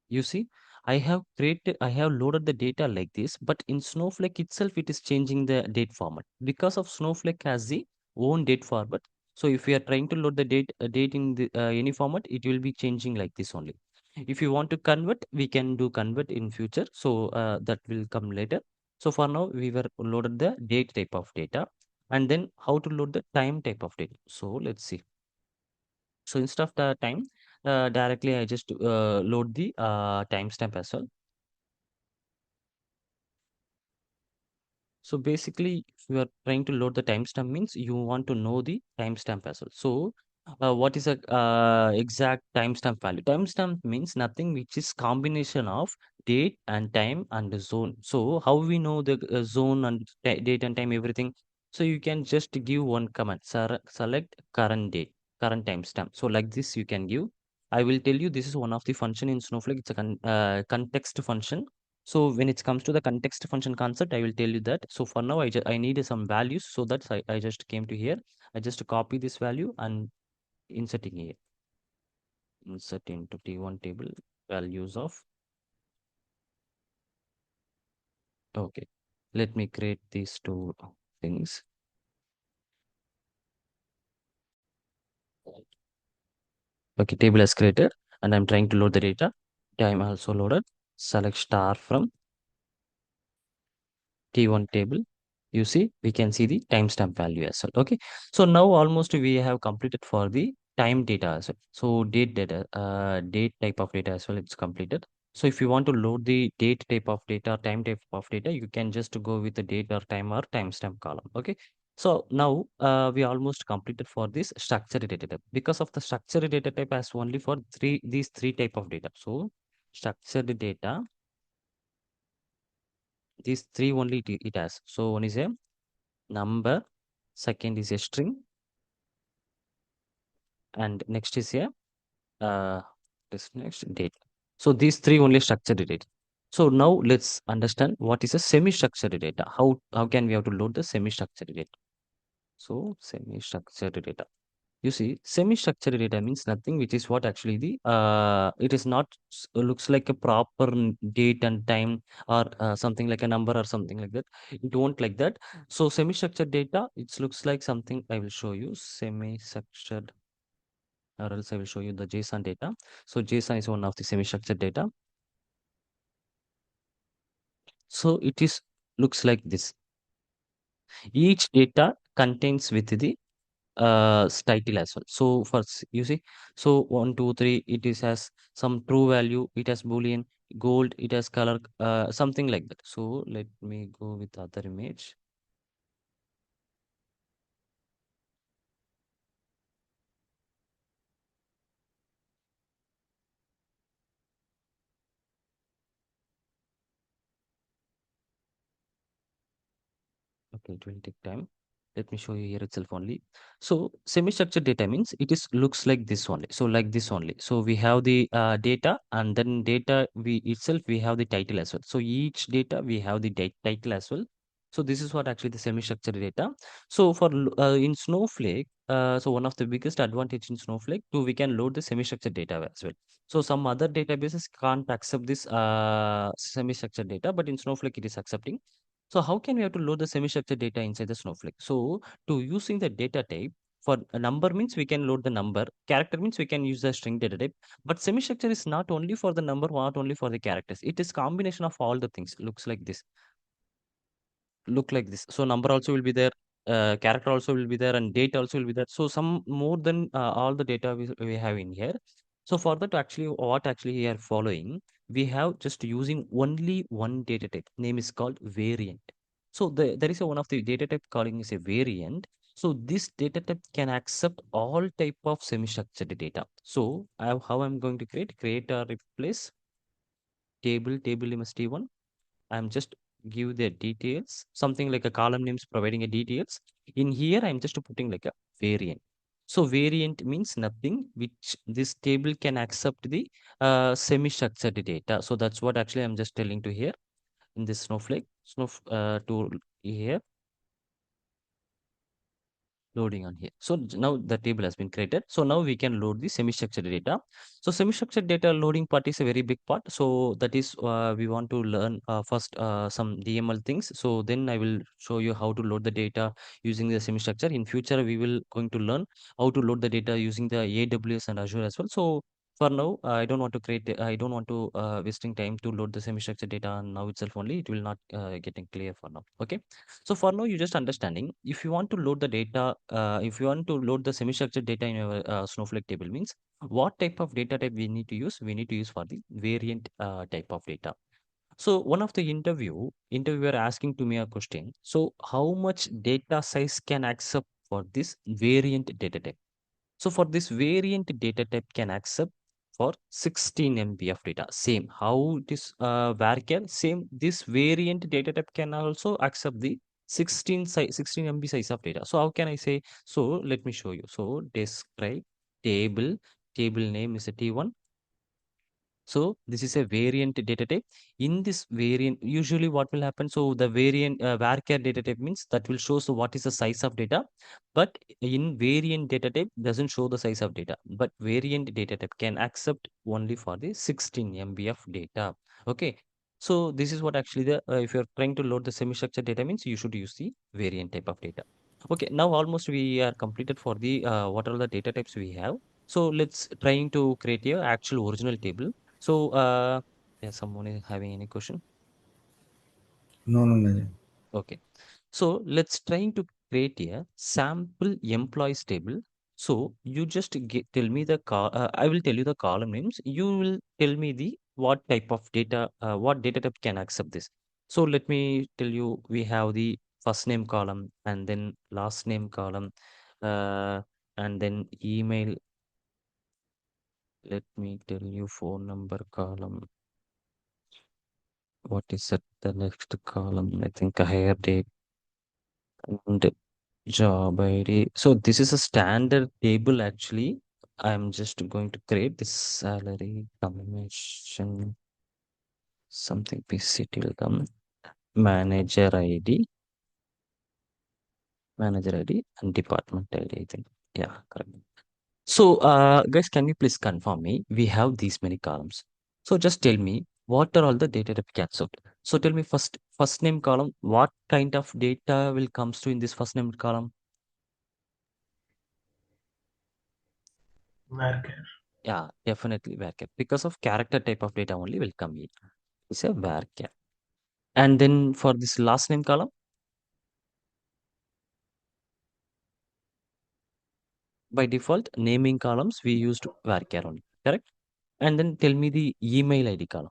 You see, I have loaded the data like this, but in Snowflake itself, it is changing the date format because of Snowflake has the own date format. So if we are trying to load the date in any format, it will be changing like this only. If you want to convert, we can do convert in future. So that will come later. So for now, we were loaded the date type of data, and then how to load the time type of data. So let's see. So instead of the time, directly I just load the timestamp as well. So basically, if you are trying to load the timestamp means you want to know the timestamp as well. So what is a exact timestamp value? Timestamp means nothing which is combination of date and time and the zone. So how we know the zone and date and time, everything? So you can just give one command, select current date, current timestamp. So like this you can give. I will tell you this is one of the function in Snowflake. It's a context function. So when it comes to the context function concept, I will tell you that. So for now, I need some values. So that's I just came to here. I just copy this value and inserting here. Insert into T1 table values of. Okay. Let me create these two things. Okay, table is created and I'm trying to load the data. Time also loaded. Select star from T1 table. You see, we can see the timestamp value as well. Okay. So now almost we have completed for the time data as well. So date data, date type of data as well, it's completed. So if you want to load the date type of data, time type of data, you can just go with the date or time or timestamp column. Okay. So now we almost completed for this structured data type. Because of the structured data type as only for these three type of data. So structured data, these three only it has. So one is a number, second is a string, and next is a this next date. So these three only structured data. So now let's understand what is a semi-structured data. How can we have to load the semi-structured data? So semi-structured data. You see, semi-structured data means nothing, which is what actually the it is not looks like a proper date and time or something like a number or something like that. It won't like that. So semi-structured data, it looks like something. I will show you semi-structured, or else I will show you the JSON data. So JSON is one of the semi-structured data. So it is looks like this. Each data contains with the title as well. So first you see, so 1 2 3, it is has some true value, it has boolean, gold, it has color, something like that. So let me go with other image. Okay, it will take time. Let me show you here itself only. So semi-structured data means it is looks like this only. So like this only. So we have the data, and then data we itself we have the title as well. So each data we have the title as well. So this is what actually the semi-structured data. So for in Snowflake, so one of the biggest advantage in Snowflake too, we can load the semi-structured data as well. So some other databases can't accept this semi-structured data, but in Snowflake it is accepting. So how can we have to load the semi-structured data inside the Snowflake? So to using the data type, for a number means we can load the number, character means we can use the string data type, but semi-structure is not only for the number, not only for the characters. It is combination of all the things. Looks like this. Look like this. So number also will be there. character also will be there and date also will be there. So some more than all the data we have in here. So for that actually what actually we are following, we have just using only one data type. Name is called variant. So there is one of the data type calling is a variant. So this data type can accept all type of semi-structured data. So how I'm going to create a replace table name is T1. I'm just give the details, something like a column names providing a details. In here, I'm just putting like a variant. So variant means nothing which this table can accept the semi-structured data. So that's what actually I'm just telling to here in this Snowflake tool here. Loading on here. So now the table has been created. So now we can load the semi-structured data. So semi-structured data loading part is a very big part. So that is we want to learn first some DML things. So then I will show you how to load the data using the semi-structure. In future, we will going to learn how to load the data using the AWS and Azure as well. So for now, I don't want to I don't want to wasting time to load the semi-structured data now itself only. It will not getting clear for now. Okay. So for now, you just understanding, if you want to load the data, if you want to load the semi-structured data in your Snowflake table means what type of data type we need to use? We need to use for the variant type of data. So one of the interviewer asking to me a question. So how much data size can accept for this variant data type? So for this variant data type can accept for 16 MB of data. Same how this varchar, same this variant data type can also accept the 16 MB size of data. So how can I say? So let me show you. So describe table, table name is a T1. So this is a variant data type. In this variant, usually what will happen? So the variant varchar data type means that will show so what is the size of data. But in variant data type doesn't show the size of data. But variant data type can accept only for the 16 MB of data. Okay. So this is what actually the if you're trying to load the semi-structured data means you should use the variant type of data. Okay. Now almost we are completed for the what are the data types we have. So let's trying to create a actual original table. So, yeah, someone is having any question? No, no, Nizam. Okay. So let's trying to create a sample employees table. So you just tell me the I will tell you the column names. You will tell me the what type of data, what data type can accept this. So let me tell you, we have the first name column and then last name column, uh, and then email. Let me tell you phone number column. What is it? The next column, I think a hire date and job ID. So this is a standard table actually. I'm just going to create this salary combination something PCT will come manager ID, manager ID and department ID, I think. Yeah, correct. So, guys, can you please confirm me? We have these many columns. So just tell me what are all the data that gets out. So tell me first name column, what kind of data will comes to in this first name column? Varchar. Yeah, definitely varchar. Because of character type of data only will come here. It's a varchar. And then for this last name column, by default, naming columns we used varchar only, correct? And then tell me the email ID column.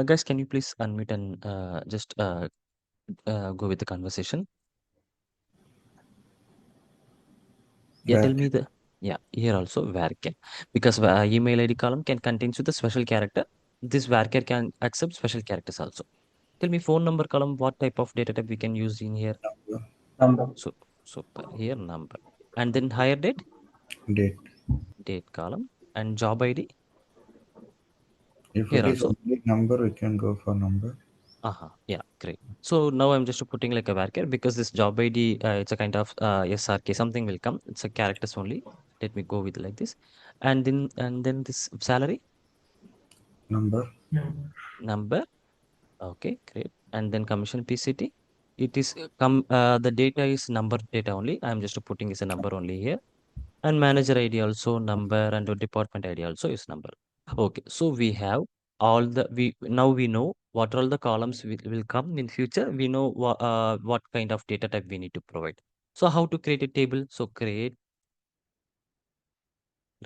Guys, can you please unmute and just go with the conversation? Yeah, tell me Back. the here also varchar because email ID column can contains with the special character. This varchar can accept special characters also. Tell me phone number column, what type of data type we can use in here? Number. So here number and then hire Date. date column and job ID If here it is also. only number, we can go for number. Yeah, great. So now I'm just putting like a varchar because this job ID it's a kind of SRK something will come. It's a characters only. Let me go with like this, and then this salary Number. Number. number. Okay, great. And then commission PCT. It is the data is number data only. I'm just putting is a number only here. And manager ID also number and the department ID also is number. Okay, so we have all the we know what all the columns will come in future. We know what kind of data type we need to provide. So how to create a table? So create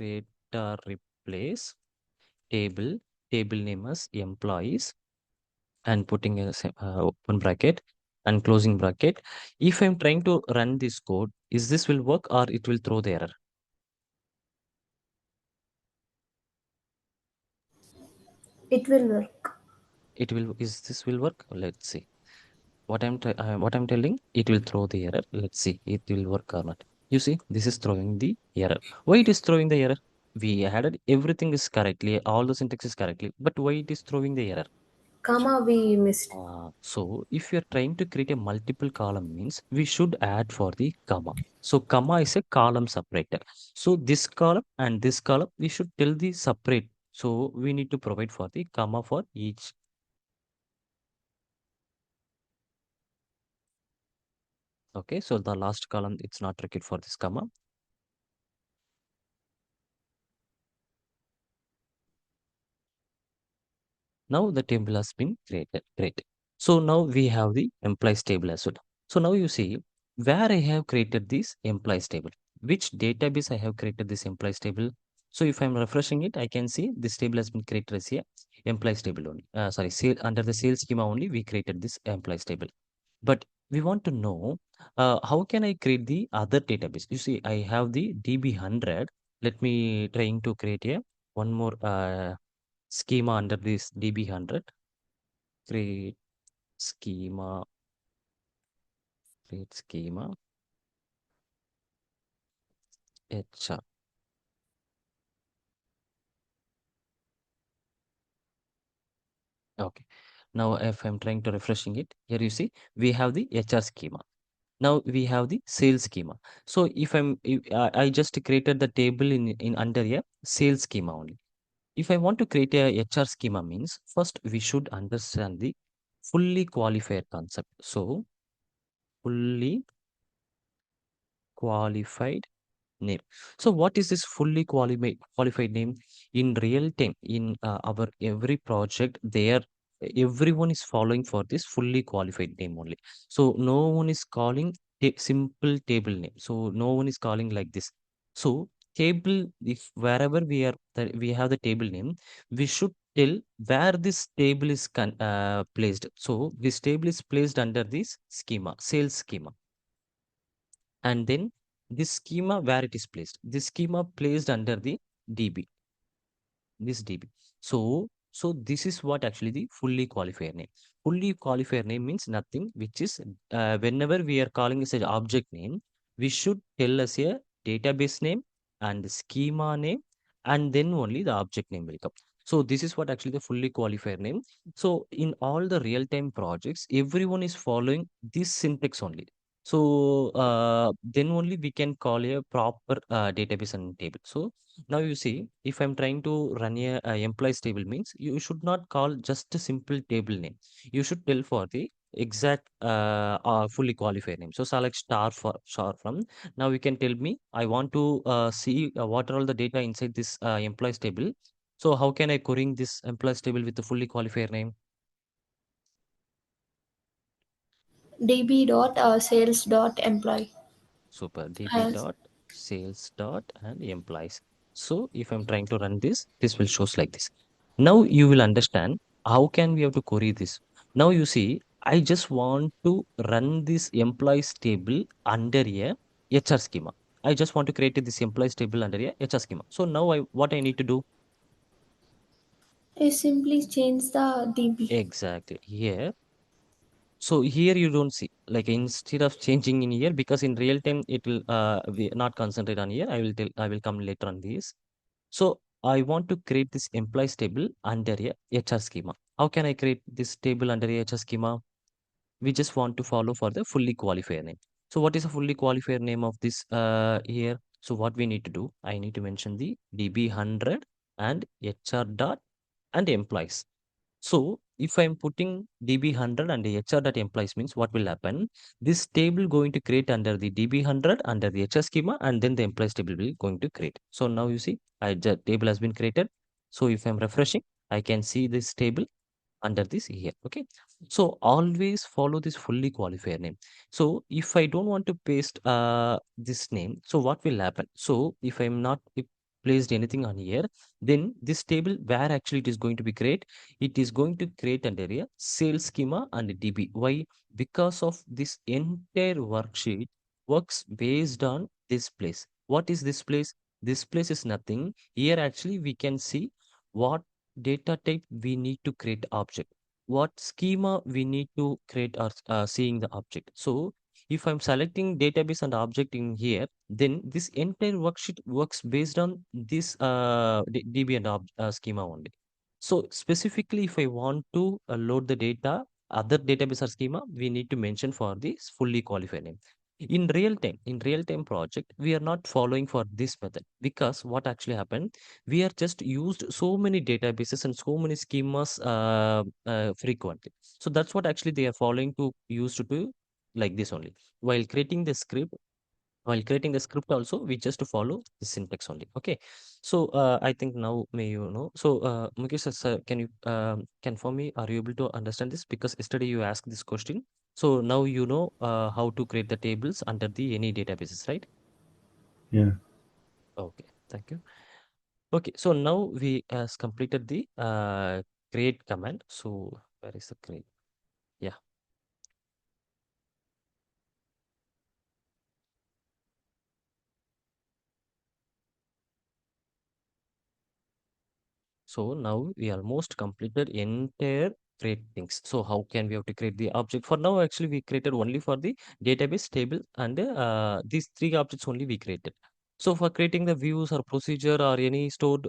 replace table, table name as employees, and putting a open bracket and closing bracket. If I'm trying to run this code, is this will work or it will throw the error? It will work. It will, is this will work? Let's see. What I'm telling, it will throw the error. Let's see, it will work or not. You see, this is throwing the error. Why it is throwing the error? We added everything is correctly, all the syntax is correctly, but why it is throwing the error? Comma we missed. So if you're trying to create a multiple column means we should add for the comma. So comma is a column separator. So this column and this column, we should tell the separate. So we need to provide for the comma for each. Okay, so the last column, it's not required for this comma. Now the table has been created. Great. So now we have the employees table as well. So now you see where I have created this employees table. Which database I have created this employees table. So if I'm refreshing it, I can see this table has been created as a employees table only. Sorry, under the sales schema only we created this employees table. But we want to know how can I create the other database? You see, I have the DB100. Let me trying to create a one more schema under this DB100. Create schema, create schema, HR. Okay. Now, if I'm trying to refreshing it, here you see we have the HR schema. Now we have the sales schema. So I just created the table in under a sales schema only. If I want to create a HR schema means first we should understand the fully qualified concept. So fully qualified name. So what is this fully qualified name? In real time, in our every project, there everyone is following for this fully qualified name only. So no one is calling a simple table name. So no one is calling like this. So table, if wherever we have the table name, we should tell where this table is placed. So this table is placed under this schema, sales schema, and then this schema where it is placed, this schema placed under the db, this db. So this is what actually the fully qualifier name. Fully qualifier name means nothing, which is whenever we are calling as an object name, we should tell us a database name and the schema name, and then only the object name will come. So this is what actually the fully qualifier name. So in all the real-time projects, everyone is following this syntax only. So then only we can call a proper database and table. So now you see, if I'm trying to run a employees table means you should not call just a simple table name. You should tell for the exact fully qualified name. So select star for star from. Now you can tell me I want to see what are all the data inside this employees table. So how can I querying this employees table with the fully qualified name? db dot sales dot employee. Super db As dot sales dot and employees. So if I'm trying to run this, this will shows like this. Now you will understand how can we have to query this. Now you see, I just want to run this employees table under a HR schema. I just want to create this employees table under a HR schema. So now what I need to do I simply change the db. exactly here. So here you don't see, like instead of changing in here, because in real time it will we not concentrate on here. I will come later on this. So I want to create this employees table under a HR schema. How can I create this table under a HR schema? We just want to follow for the fully qualifier name. So what is a fully qualifier name of this here? So what we need to do, I need to mention the DB100 and HR dot and employees. So if I'm putting DB100 and the HR dot employees means what will happen? This table going to create under the DB100 under the HR schema, and then the employees table will going to create. So now you see, the table has been created. So if I'm refreshing, I can see this table. under this here. Okay, so always follow this fully qualifier name. So if I don't want to paste this name, so what will happen? So if I'm not placed anything on here, then this table where actually it is going to be create, it is going to create under here sales schema and db. Why? Because of this entire worksheet works based on this place. What is this place? This place is nothing. Here actually we can see what data type we need to create object, what schema we need to create or seeing the object. So if I'm selecting database and object in here, then this entire worksheet works based on this db and schema only. So specifically if I want to load the data other database or schema, we need to mention for this fully qualified name. In real time project we are not following for this method, because what actually happened, we are just used so many databases and so many schemas frequently. So that's what actually they are following to use to do like this only. While creating the script, while creating the script also, we just follow the syntax only. Okay. So I think now may you know. So Mukesh, sir, can you confirm me? Are you able to understand this? Because yesterday you asked this question. So now you know how to create the tables under the any databases, right? Yeah. Okay. Thank you. Okay, so now we has completed the create command. So where is the create? Yeah. So now we almost completed entire create things. So how can we have to create the object? For now, actually, we created only for the database table and these three objects only we created. So for creating the views or procedure or any stored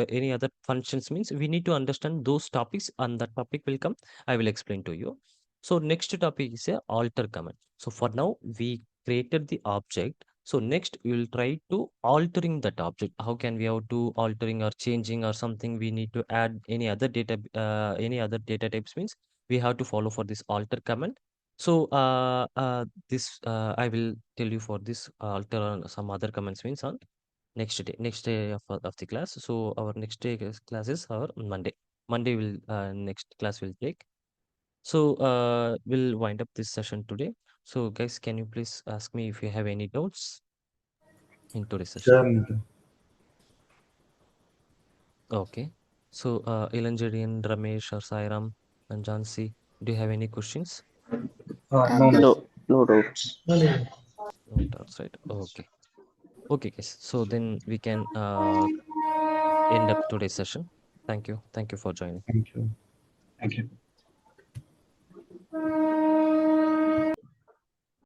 any other functions means we need to understand those topics, and that topic will come. I will explain to you. So next topic is a alter command. So for now we created the object. So next we will try to altering that object. How can we have to altering or changing or something? We need to add any other data types means we have to follow for this alter command. So this I will tell you for this alter and some other commands means on next day of the class. So our next day class is our Monday. Monday will next class will take. So we'll wind up this session today. So guys, can you please ask me if you have any doubts in today's session? Sure, Nizam. Okay. So Ilanjari and Ramesh or Sairam and Jansi, do you have any questions? No, No. no. No, no doubts. No doubts, right? Okay. Okay, guys. So then we can end up today's session. Thank you. Thank you for joining. Thank you. Thank you.